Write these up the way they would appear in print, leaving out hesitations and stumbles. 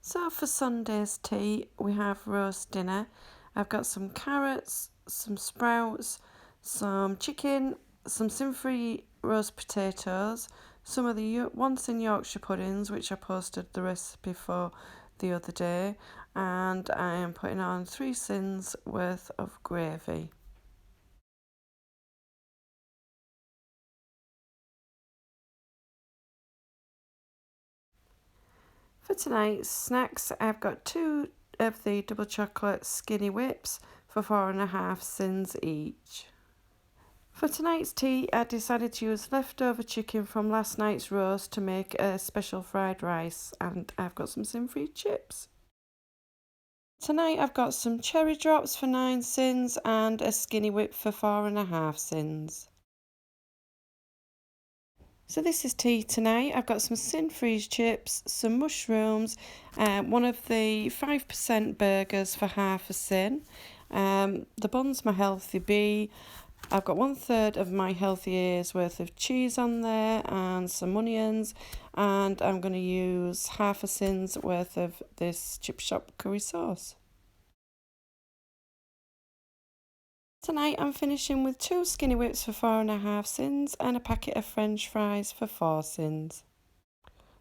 So for Sunday's tea, we have roast dinner. I've got some carrots, some sprouts, some chicken, some sin-free roast potatoes, some of the once in Yorkshire puddings, which I posted the recipe for the other day, and I am putting on 3 sins worth of gravy. For tonight's snacks, I've got 2 of the double chocolate skinny whips for 4.5 cents each. For tonight's tea, I decided to use leftover chicken from last night's roast to make a special fried rice, and I've got some sin-free chips. Tonight I've got some cherry drops for 9 cents and a skinny whip for 4.5 cents. So this is tea tonight. I've got some sin-free chips, some mushrooms, one of the 5% burgers for half a cent. The bun's my healthy bee. I've got 1/3 of my healthy A's worth of cheese on there and some onions, and I'm going to use half a cent's worth of this chip shop curry sauce. Tonight I'm finishing with 2 skinny whips for 4.5 cents and a packet of French fries for 4 cents.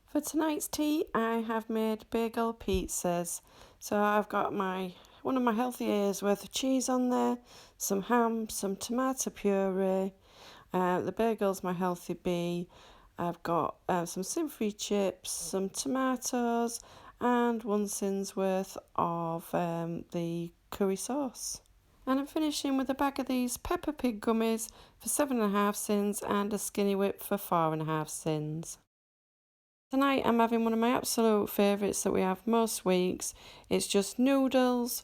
For tonight's tea, I have made bagel pizzas. So I've got one of my healthy A's worth of cheese on there, some ham, some tomato puree. The bagel's my healthy B. I've got some sin-free chips, some tomatoes, and 1 cent's worth of the curry sauce. And I'm finishing with a bag of these Peppa Pig gummies for 7.5 cents and a skinny whip for 4.5 cents. Tonight I'm having one of my absolute favourites that we have most weeks. It's just noodles,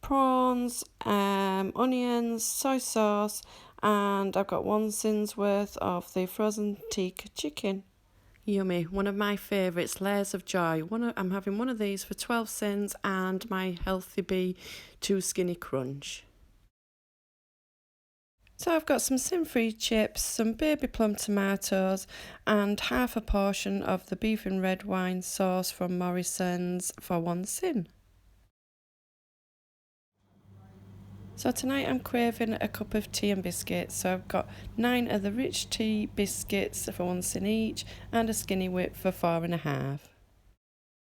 prawns, onions, soy sauce, and I've got 1 cent's worth of the frozen tikka chicken. Yummy, one of my favourites, layers of joy. I'm having one of these for 12 cents and my healthy bee 2 skinny crunch. So I've got some sin-free chips, some baby plum tomatoes, and half a portion of the beef and red wine sauce from Morrison's for 1 cent. So tonight I'm craving a cup of tea and biscuits, so I've got 9 of the rich tea biscuits for 1 cent each and a skinny whip for 4.5.